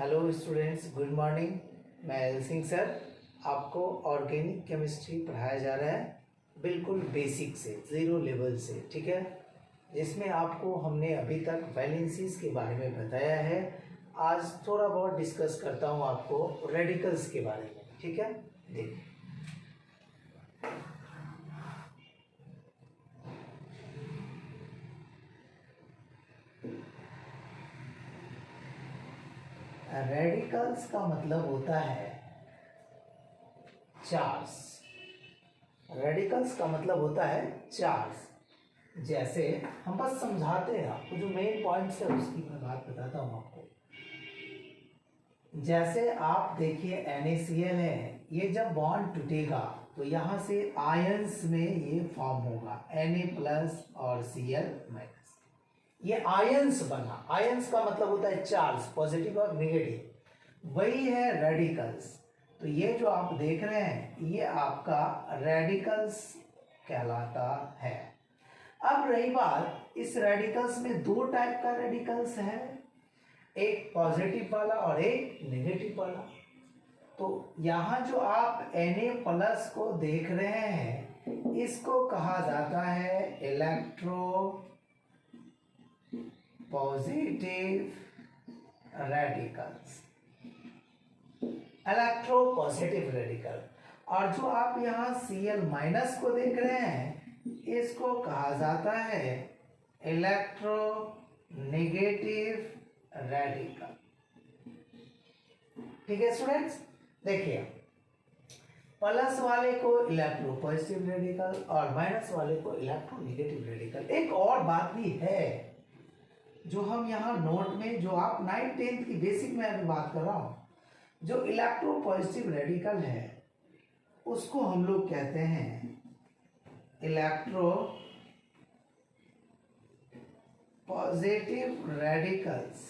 Hello students, good morning. मैं L Singh sir. आपको organic chemistry पढ़ाया जा रहा है बिल्कुल बेसिक से, ज़ीरो लेवल से, ठीक है। जिसमें आपको हमने अभी तक वैलेंसीज के बारे में बताया है। आज थोड़ा बहुत डिस्कस करता हूँ आपको रेडिकल्स के बारे में, ठीक है। देखिए, रेडिकल्स का मतलब होता है चार्ज। रेडिकल्स का मतलब होता है चार्ज। जैसे हम बस समझाते हैं आपको, जो मेन पॉइंट्स है उसकी मैं बात बताता हूँ आपको। जैसे आप देखिए NaCl है, ये जब बॉन्ड टूटेगा तो यहाँ से आयंस में ये फॉर्म होगा Na+ और Cl-। ये आयंस बना। आयंस का मतलब होता है चार्ज, पॉजिटिव और नेगेटिव। वही है रेडिकल्स। तो ये जो आप देख रहे हैं ये आपका रेडिकल्स कहलाता है। अब रही बात, इस रेडिकल्स में दो टाइप का रेडिकल्स है, एक पॉजिटिव वाला और एक नेगेटिव वाला। तो यहाँ जो आप Na+ को देख रहे हैं इसको कहा जाता है electro positive radicals, electro positive radical. और जो आप यहाँ Cl- को देख रहे हैं इसको कहा जाता है इलेक्ट्रो नेगेटिव रेडिकल, ठीक है स्टूडेंट्स। देखिए, प्लस वाले को इलेक्ट्रो पॉजिटिव रेडिकल और माइनस वाले को इलेक्ट्रो नेगेटिव रेडिकल। एक और बात भी है जो हम यहाँ नोट में, जो आप 9th 10th की बेसिक में अभी बात कर रहा हूँ, जो इलेक्ट्रो पॉजिटिव रेडिकल है उसको हम लोग कहते हैं electro positive radicals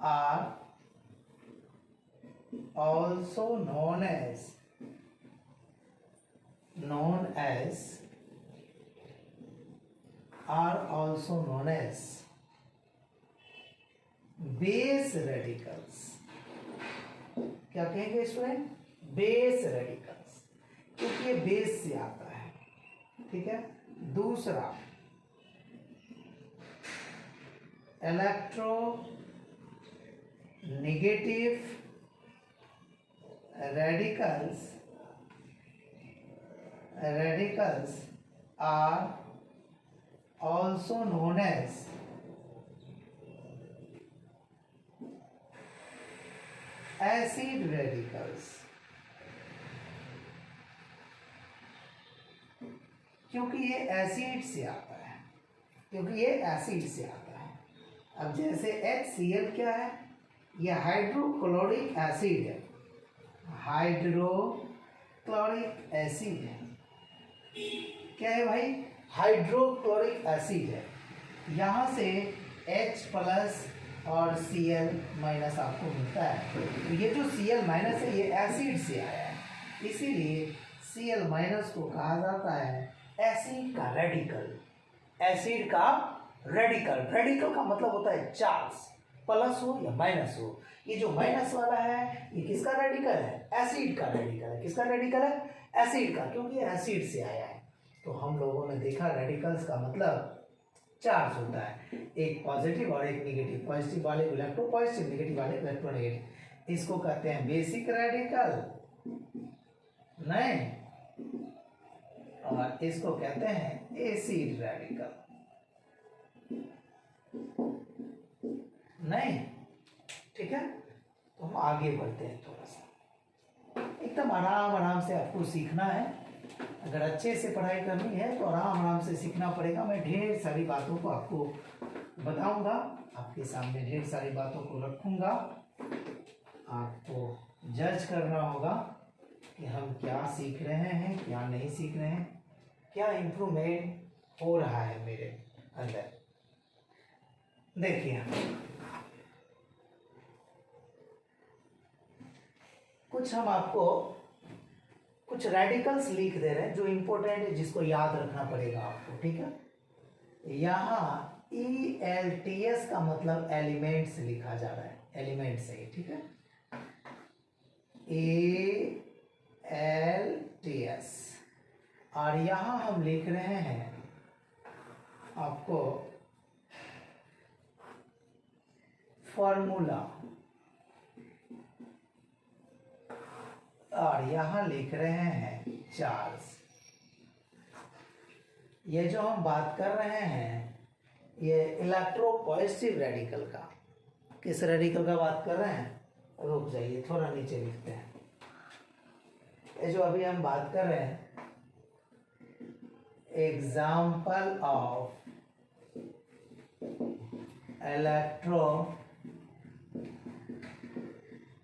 are also known as base radicals. क्या कहेंगे स्टूडेंट? बेस रेडिकल्स, क्योंकि ये बेस से आता है, ठीक है। दूसरा, electro negative radicals are also known as acid radicals, क्योंकि ये एसिड से आता है, अब जैसे HCl क्या है? ये हाइड्रोक्लोरिक एसिड है, हाइड्रोक्लोरिक एसिड है। क्या है भाई? हाइड्रोक्लोरिक एसिड है। यहाँ से H+ और Cl- आपको मिलता है। तो ये जो Cl- है ये एसिड से आया है, इसीलिए Cl- को कहा जाता है एसिड का रेडिकल। एसिड का रेडिकल, रेडिकल का मतलब होता है चार्ज, प्लस हो या माइनस हो। ये जो माइनस वाला है ये किसका रेडिकल है? एसिड का रेडिकल है। किसका रेडिकल है? एसिड का, क्योंकि ये एसिड से आया है। तो हम लोगों ने देखा रेडिकल्स का मतलब चार्ज होता है, एक पॉजिटिव और एक नेगेटिव। पॉजिटिव वाले को इलेक्ट्रो पॉजिटिव, नेगेटिव वाले को इलेक्ट्रो नेगेटिव। इसको कहते हैं बेसिक रेडिकल, नहीं, और इसको कहते हैं एसिड रेडिकल, नहीं, ठीक है। तो हम आगे बढ़ते हैं, थोड़ा सा एकदम आराम से आपको सीखना है। अगर अच्छे से पढ़ाई करनी है तो आराम से सीखना पड़ेगा। मैं ढेर सारी बातों को आपको बताऊंगा, आपके सामने ढेर सारी बातों को रखूंगा। आपको जज करना होगा कि हम क्या सीख रहे हैं, क्या नहीं सीख रहे हैं, क्या इम्प्रूवमेंट हो रहा है मेरे अंदर। देखिए, कुछ हम आपको कुछ रेडिकल्स लिख दे रहे हैं जो इंपॉर्टेंट है, जिसको याद रखना पड़ेगा आपको, ठीक है। यहाँ ELTS का मतलब एलिमेंट्स लिखा जा रहा है, एलिमेंट से ही, ठीक है। ELTS, और यहां हम लिख रहे हैं आपको फॉर्मूला, और यहां लिख रहे हैं चार्ज। ये जो हम बात कर रहे हैं ये इलेक्ट्रोपॉजिटिव रेडिकल का, किस रेडिकल का बात कर रहे हैं, रुक जाइए थोड़ा नीचे लिखते हैं। ये जो अभी हम बात कर रहे हैं, example of electro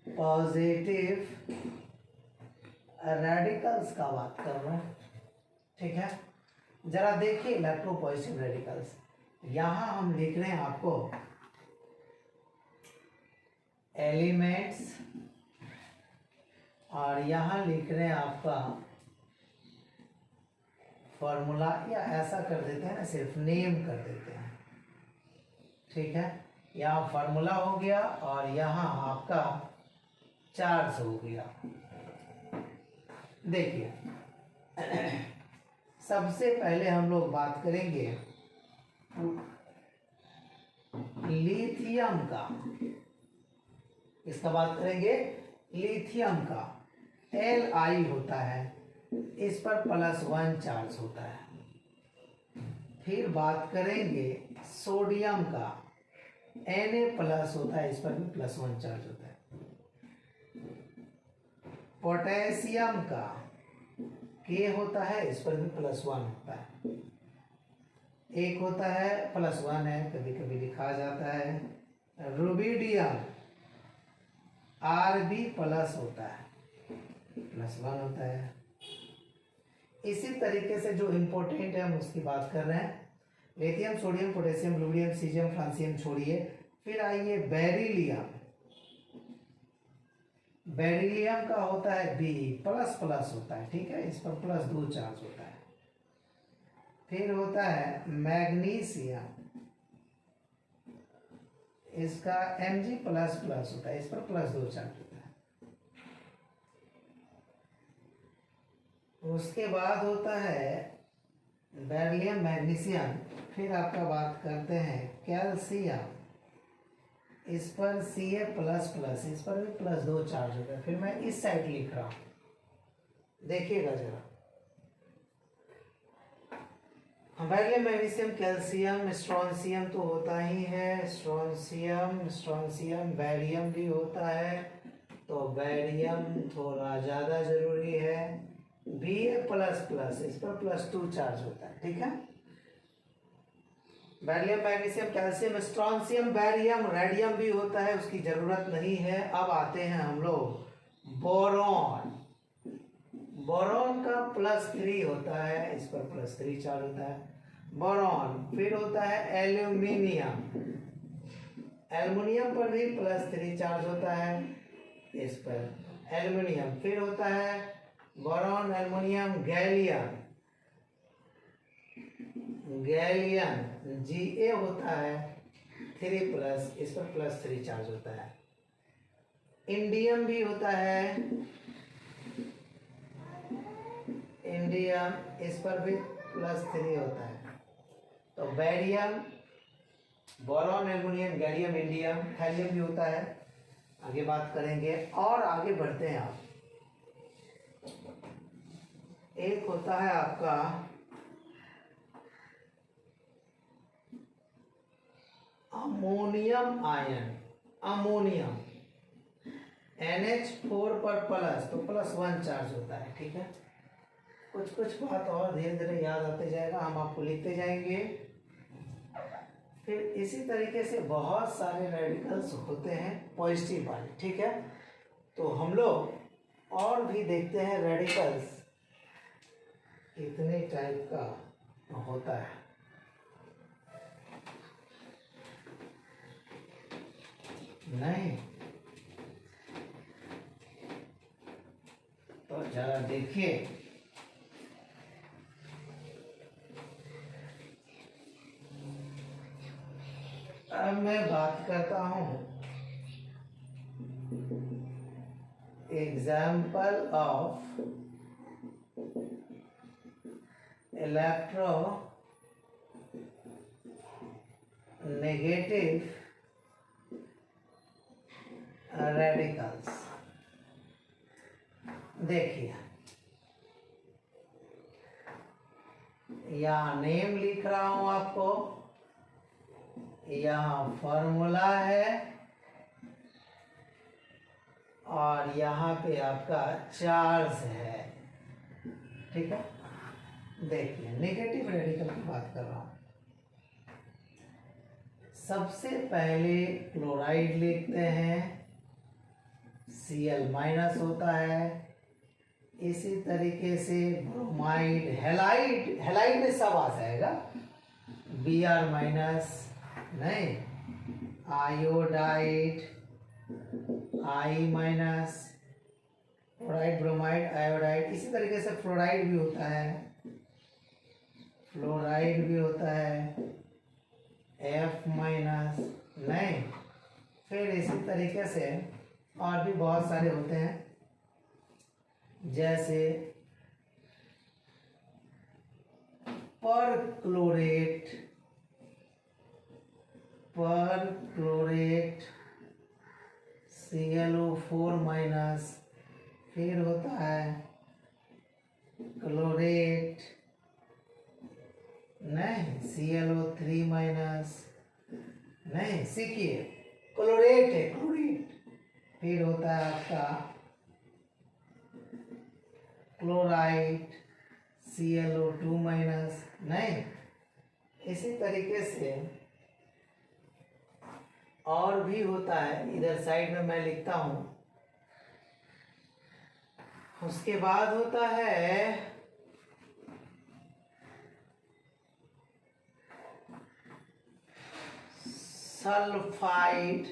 positive radicals का बात कर रहे हैं, ठीक है। जरा देखिए इलेक्ट्रो पॉजिटिव रेडिकल्स, यहां हम लिख रहे हैं आपको एलिमेंट्स, और यहां लिख रहे हैं आपका फॉर्मूला, या ऐसा कर देते हैं ना, सिर्फ नेम कर देते हैं, ठीक है। यहाँ फार्मूला हो गया और यहाँ आपका चार्ज हो गया। देखिए सबसे पहले हम लोग बात करेंगे लिथियम का, इसका बात करेंगे लिथियम का। Li होता है, इस पर +1 चार्ज होता है। फिर बात करेंगे सोडियम का, Na+ होता है, इस पर भी +1 चार्ज होता है। पोटेशियम का K होता है, इस पर भी +1 होता है। एक होता है +1 है, कभी कभी लिखा जाता है। रुबिडियम Rb+ होता है, +1 होता है। इसी तरीके से जो इम्पोर्टेंट है हम उसकी बात कर रहे हैं। Lithium, sodium, potassium, rubidium, caesium, francium छोड़िए। फिर आइए बेरिलियम। बेरिलियम का होता है B++ होता है, ठीक है, इस पर +2 चार्ज होता है। फिर होता है मैग्नीशियम, इसका Mg++ होता है, इस पर +2 चार्ज होता है। उसके बाद होता है बेरिलियम, मैग्नीशियम। फिर आपका बात करते हैं कैल्शियम, इस पर Ca++, इस पर भी +2 चार्ज होता है। फिर मैं इस साइड लिख रहा हूं, देखिएगा जरा। बेरिलियम, मैग्नीशियम, कैल्शियम, स्ट्रोंशियम तो होता ही है, स्ट्रोंशियम, बैरियम भी होता है, तो बैरियम थोड़ा ज़्यादा जरूरी है। Ba++, इस पर +2 चार्ज होता है, ठीक है। Beryllium, magnesium, calcium, strontium, barium, radium भी होता है, उसकी जरूरत नहीं है। अब आते हैं हम लोग बोरॉन। बोरॉन का +3 होता है, इस पर +3 चार्ज होता है बोरॉन। फिर होता है एल्यूमिनियम, एल्युमिनियम पर भी +3 चार्ज होता है, इस पर एल्युमिनियम। फिर होता है बोरॉन, एल्युमिनियम, गैलियम, Ga होता है 3+, इस पर +3 चार्ज होता है। इंडियम भी होता है, इंडियम, इस पर भी +3 होता है। तो barium, boron, aluminium, gallium, indium, thallium भी होता है। आगे बात करेंगे और आगे बढ़ते हैं आप। एक होता है आपका अमोनियम आयन, अमोनियम NH4 पर प्लस, तो +1 चार्ज होता है, ठीक है। कुछ कुछ बात और धीरे धीरे याद आते जाएगा, हम आपको लिखते जाएंगे। फिर इसी तरीके से बहुत सारे रेडिकल्स होते हैं पॉजिटिव वाले, ठीक है। तो हम लोग और भी देखते हैं रेडिकल्स कितने टाइप का होता है। नहीं तो जरा देखिए, करता हूँ, एग्जाम्पल ऑफ इलेक्ट्रोनेगेटिव रेडिकल्स। देखिए यहाँ नेम लिख रहा हूं आपको, यहाँ फॉर्मूला है और यहाँ पे आपका चार्ज है। ठीक है, देखिए नेगेटिव रेडिकल की बात कर रहा हूं। सबसे पहले क्लोराइड लिखते हैं, Cl माइनस होता है। इसी तरीके से ब्रोमाइड, हेलाइड, हेलाइड में सब आ जाएगा, Br माइनस, नहीं, iodide, I minus, fluoride, bromide, iodide. इसी तरीके से फ्लोराइड भी होता है, फ्लोराइड भी होता है, F माइनस, नहीं। फिर इसी तरीके से और भी बहुत सारे होते हैं, जैसे परक्लोरेट, ClO4 माइनस, फिर होता है क्लोरेट, नहीं, ClO3 माइनस, नहीं, सीखिए क्लोरेट है, क्लोरेट। फिर होता है आपका क्लोराइड, ClO2 माइनस, नहीं। इसी तरीके से और भी होता है, इधर साइड में मैं लिखता हूं। उसके बाद होता है सल्फाइड,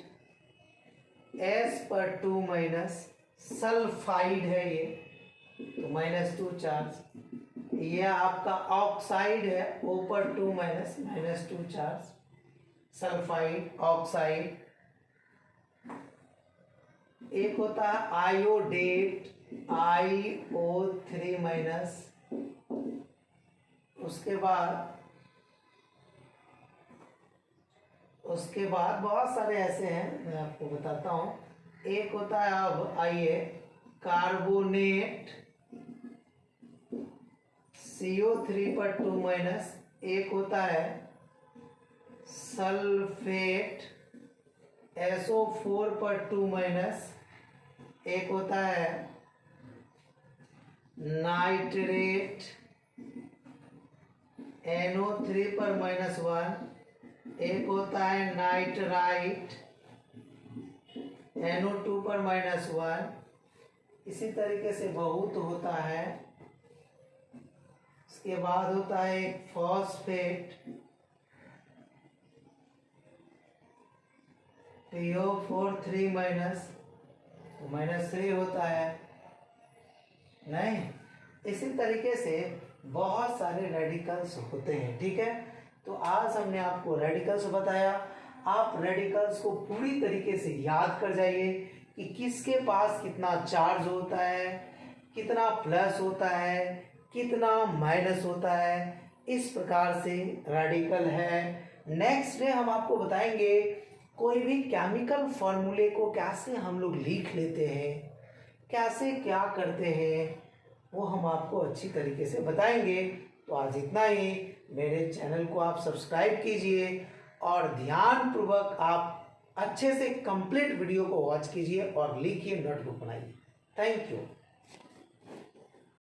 S/2 माइनस, सल्फाइड है ये, तो -2 चार्ज। ये आपका ऑक्साइड है, O/2 minus, -2 charge, sulphide, oxide. एक होता है आयोडेट, IO3 माइनस। उसके बाद बहुत सारे ऐसे हैं, मैं आपको बताता हूं। एक होता है, अब आइए, कार्बोनेट, CO3/2 माइनस। एक होता है सल्फेट, SO4/2 माइनस। एक होता है नाइट्रेट, NO3/-1। एक होता है नाइट्राइट, NO2/-1। इसी तरीके से बहुत होता है। उसके बाद होता है एक फॉस्फेट, PO4 माइनस, -3 होता है, नहीं। इसी तरीके से बहुत सारे रेडिकल्स होते हैं। ठीक है, तो आज हमने आपको रेडिकल्स बताया। आप रेडिकल्स को पूरी तरीके से याद कर जाइए कि किसके पास कितना चार्ज होता है, कितना प्लस होता है, कितना माइनस होता है। इस प्रकार से रेडिकल है। नेक्स्ट डे हम आपको बताएंगे कोई भी केमिकल फॉर्मूले को कैसे हम लोग लिख लेते हैं, कैसे क्या करते हैं, वो हम आपको अच्छी तरीके से बताएंगे। तो आज इतना ही। मेरे चैनल को आप सब्सक्राइब कीजिए और ध्यानपूर्वक आप अच्छे से कंप्लीट वीडियो को वॉच कीजिए और लिखिए, नोटबुक बनाइए। Thank you.